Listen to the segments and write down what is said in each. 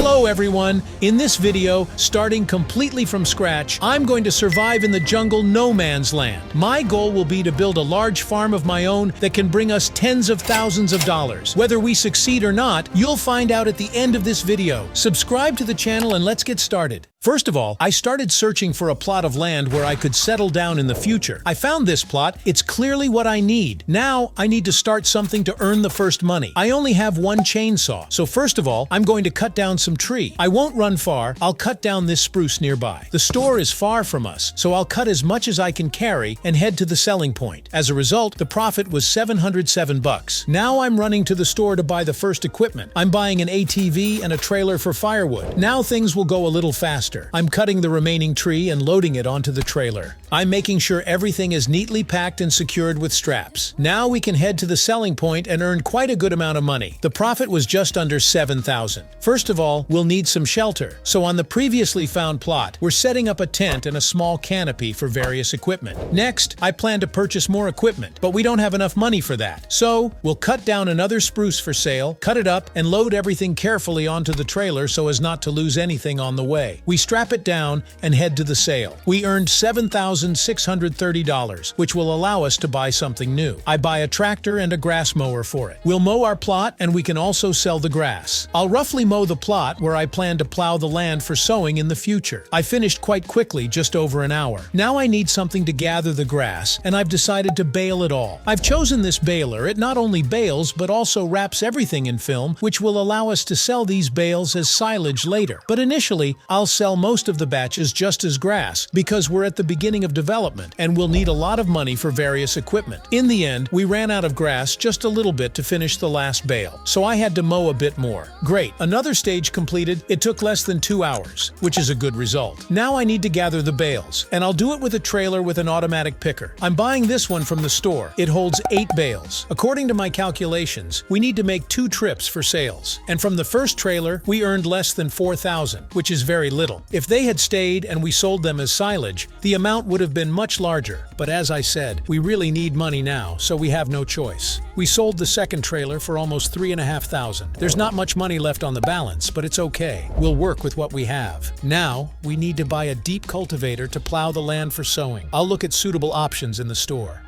Hello everyone! In this video, starting completely from scratch, I'm going to survive in the jungle no man's land. My goal will be to build a large farm of my own that can bring us tens of thousands of dollars. Whether we succeed or not, you'll find out at the end of this video. Subscribe to the channel and let's get started. First of all, I started searching for a plot of land where I could settle down in the future. I found this plot. It's clearly what I need. Now, I need to start something to earn the first money. I only have one chainsaw, so first of all, I'm going to cut down some tree. I won't run far. I'll cut down this spruce nearby. The store is far from us, so I'll cut as much as I can carry and head to the selling point. As a result, the profit was $707. Now I'm running to the store to buy the first equipment. I'm buying an ATV and a trailer for firewood. Now things will go a little faster. I'm cutting the remaining tree and loading it onto the trailer. I'm making sure everything is neatly packed and secured with straps. Now we can head to the selling point and earn quite a good amount of money. The profit was just under $7,000. First of all, we'll need some shelter. So on the previously found plot, we're setting up a tent and a small canopy for various equipment. Next, I plan to purchase more equipment, but we don't have enough money for that. So we'll cut down another spruce for sale, cut it up, and load everything carefully onto the trailer so as not to lose anything on the way. We strap it down and head to the sale. We earned $7,630, which will allow us to buy something new. I buy a tractor and a grass mower for it. We'll mow our plot and we can also sell the grass. I'll roughly mow the plot where I plan to plow the land for sowing in the future. I finished quite quickly, just over an hour. Now I need something to gather the grass, and I've decided to bale it all. I've chosen this baler. It not only bales, but also wraps everything in film, which will allow us to sell these bales as silage later. But initially, I'll sell most of the batches just as grass, because we're at the beginning of development, and we'll need a lot of money for various equipment. In the end, we ran out of grass just a little bit to finish the last bale, so I had to mow a bit more. Great. Another stage completed. It took less than 2 hours, which is a good result. Now I need to gather the bales, and I'll do it with a trailer with an automatic picker. I'm buying this one from the store. It holds 8 bales. According to my calculations, we need to make 2 trips for sales. And from the first trailer, we earned less than $4,000, which is very little. If they had stayed and we sold them as silage, the amount would have been much larger. But as I said, we really need money now, so we have no choice. We sold the second trailer for almost $3,500. There's not much money left on the balance, but it's okay. We'll work with what we have. Now, we need to buy a deep cultivator to plow the land for sowing. I'll look at suitable options in the store.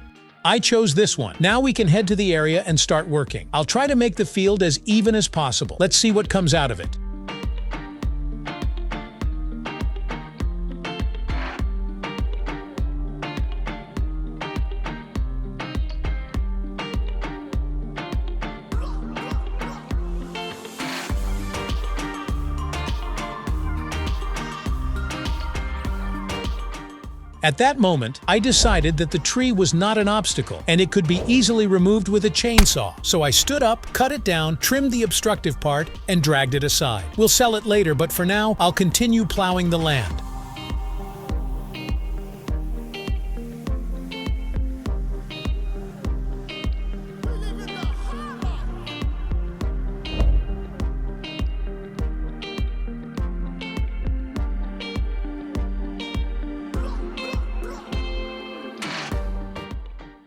I chose this one. Now we can head to the area and start working. I'll try to make the field as even as possible. Let's see what comes out of it. At that moment, I decided that the tree was not an obstacle, and it could be easily removed with a chainsaw. So I stood up, cut it down, trimmed the obstructive part, and dragged it aside. We'll sell it later, but for now, I'll continue plowing the land.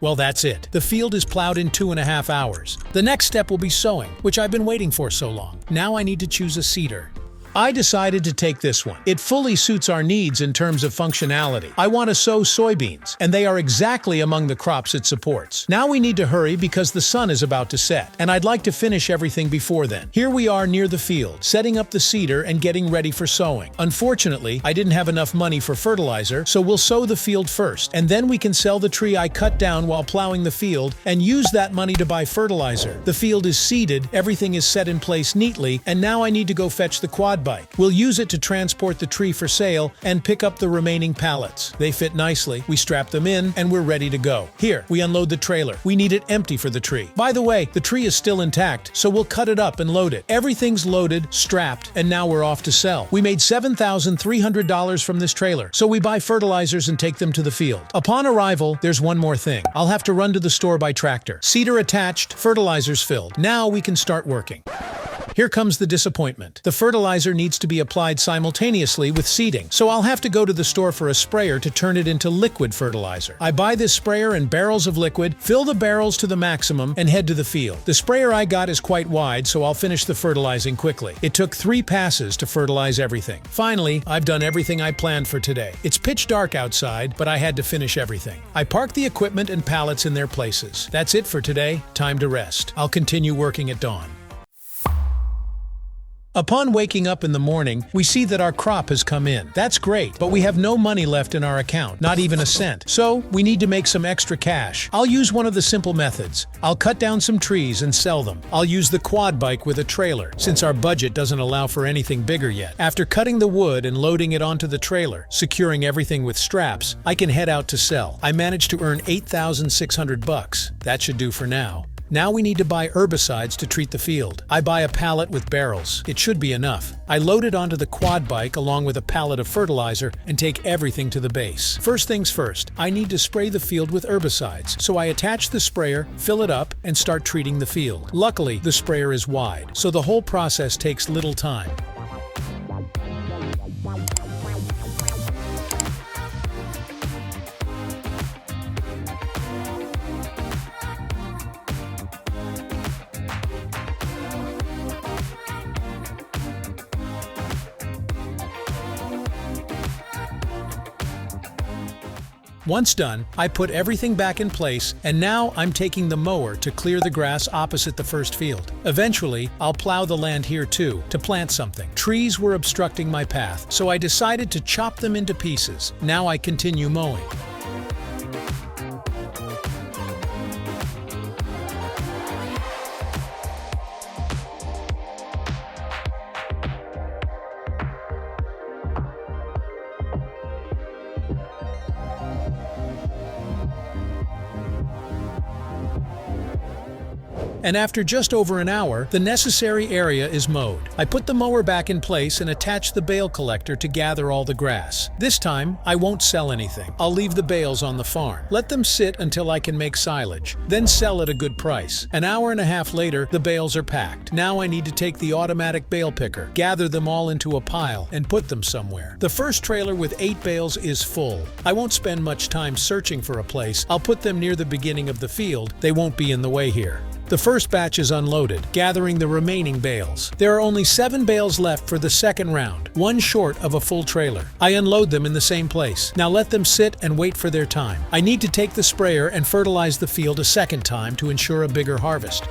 Well, that's it. The field is plowed in 2.5 hours. The next step will be sowing, which I've been waiting for so long. Now I need to choose a seeder. I decided to take this one. It fully suits our needs in terms of functionality. I want to sow soybeans, and they are exactly among the crops it supports. Now we need to hurry because the sun is about to set, and I'd like to finish everything before then. Here we are near the field, setting up the seeder and getting ready for sowing. Unfortunately, I didn't have enough money for fertilizer, so we'll sow the field first, and then we can sell the tree I cut down while plowing the field and use that money to buy fertilizer. The field is seeded, everything is set in place neatly, and now I need to go fetch the quad bike. We'll use it to transport the tree for sale and pick up the remaining pallets. They fit nicely, we strap them in, and we're ready to go. Here, we unload the trailer. We need it empty for the tree. By the way, the tree is still intact, so we'll cut it up and load it. Everything's loaded, strapped, and now we're off to sell. We made $7,300 from this trailer, so we buy fertilizers and take them to the field. Upon arrival, there's one more thing. I'll have to run to the store by tractor. Seeder attached, fertilizers filled. Now we can start working. Here comes the disappointment. The fertilizer needs to be applied simultaneously with seeding, so I'll have to go to the store for a sprayer to turn it into liquid fertilizer. I buy this sprayer and barrels of liquid, fill the barrels to the maximum, and head to the field. The sprayer I got is quite wide, so I'll finish the fertilizing quickly. It took 3 passes to fertilize everything. Finally, I've done everything I planned for today. It's pitch dark outside, but I had to finish everything. I parked the equipment and pallets in their places. That's it for today. Time to rest. I'll continue working at dawn. Upon waking up in the morning, we see that our crop has come in. That's great, but we have no money left in our account, not even a cent. So, we need to make some extra cash. I'll use one of the simple methods. I'll cut down some trees and sell them. I'll use the quad bike with a trailer, since our budget doesn't allow for anything bigger yet. After cutting the wood and loading it onto the trailer, securing everything with straps, I can head out to sell. I managed to earn $8,600. That should do for now. Now we need to buy herbicides to treat the field. I buy a pallet with barrels. It should be enough. I load it onto the quad bike along with a pallet of fertilizer and take everything to the base. First things first, I need to spray the field with herbicides. So I attach the sprayer, fill it up, and start treating the field. Luckily, the sprayer is wide, so the whole process takes little time. Once done, I put everything back in place, and now I'm taking the mower to clear the grass opposite the first field. Eventually, I'll plow the land here too, to plant something. Trees were obstructing my path, so I decided to chop them into pieces. Now I continue mowing. And after just over an hour, the necessary area is mowed. I put the mower back in place and attach the bale collector to gather all the grass. This time, I won't sell anything. I'll leave the bales on the farm. Let them sit until I can make silage, then sell at a good price. An hour and a half later, the bales are packed. Now I need to take the automatic bale picker, gather them all into a pile, and put them somewhere. The first trailer with 8 bales is full. I won't spend much time searching for a place. I'll put them near the beginning of the field. They won't be in the way here. The first batch is unloaded, gathering the remaining bales. There are only 7 bales left for the second round, one short of a full trailer. I unload them in the same place. Now let them sit and wait for their time. I need to take the sprayer and fertilize the field a second time to ensure a bigger harvest.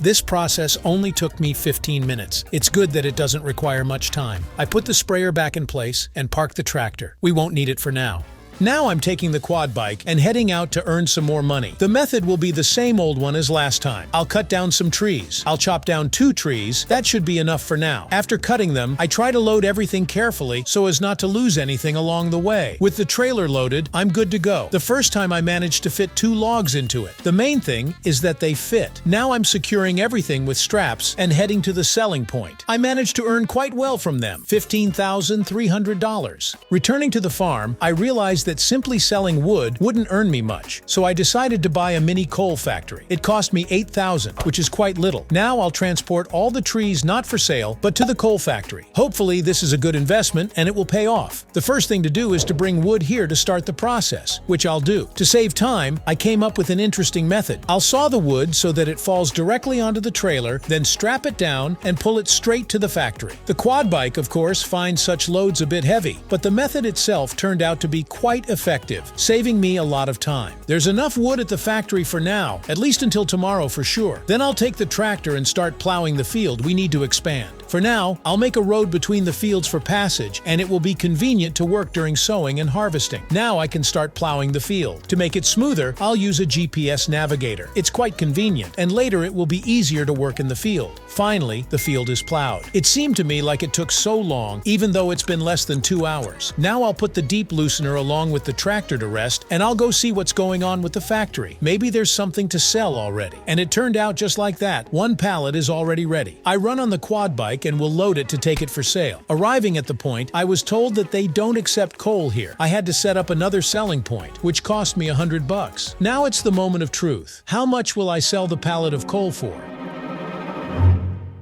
This process only took me 15 minutes. It's good that it doesn't require much time. I put the sprayer back in place and park the tractor. We won't need it for now. Now I'm taking the quad bike and heading out to earn some more money. The method will be the same old one as last time. I'll cut down some trees. I'll chop down 2 trees. That should be enough for now. After cutting them, I try to load everything carefully so as not to lose anything along the way. With the trailer loaded, I'm good to go. The first time I managed to fit 2 logs into it. The main thing is that they fit. Now I'm securing everything with straps and heading to the selling point. I managed to earn quite well from them, $15,300. Returning to the farm, I realized that simply selling wood wouldn't earn me much, so I decided to buy a mini coal factory. It cost me $8,000, which is quite little. Now I'll transport all the trees not for sale, but to the coal factory. Hopefully this is a good investment and it will pay off. The first thing to do is to bring wood here to start the process, which I'll do. To save time, I came up with an interesting method. I'll saw the wood so that it falls directly onto the trailer, then strap it down and pull it straight to the factory. The quad bike, of course, finds such loads a bit heavy, but the method itself turned out to be quite effective, saving me a lot of time. There's enough wood at the factory for now, at least until tomorrow for sure. Then I'll take the tractor and start plowing the field we need to expand. For now, I'll make a road between the fields for passage, and it will be convenient to work during sowing and harvesting. Now I can start plowing the field. To make it smoother, I'll use a GPS navigator. It's quite convenient, and later it will be easier to work in the field. Finally, the field is plowed. It seemed to me like it took so long, even though it's been less than 2 hours. Now I'll put the deep loosener along with the tractor to rest, and I'll go see what's going on with the factory. Maybe there's something to sell already. And it turned out just like that. 1 pallet is already ready. I run on the quad bike bike and will load it to take it for sale. Arriving at the point, I was told that they don't accept coal here. I had to set up another selling point, which cost me $100. Now it's the moment of truth. How much will I sell the pallet of coal for?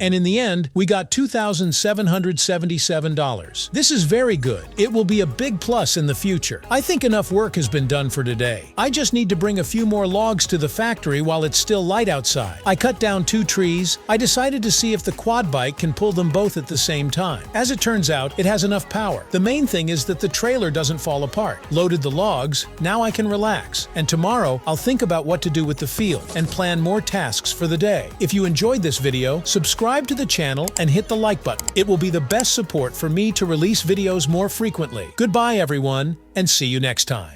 And in the end, we got $2,777. This is very good. It will be a big plus in the future. I think enough work has been done for today. I just need to bring a few more logs to the factory while it's still light outside. I cut down 2 trees. I decided to see if the quad bike can pull them both at the same time. As it turns out, it has enough power. The main thing is that the trailer doesn't fall apart. Loaded the logs, now I can relax. And tomorrow, I'll think about what to do with the field and plan more tasks for the day. If you enjoyed this video, subscribe to the channel and hit the like button. It will be the best support for me to release videos more frequently. Goodbye everyone, and see you next time.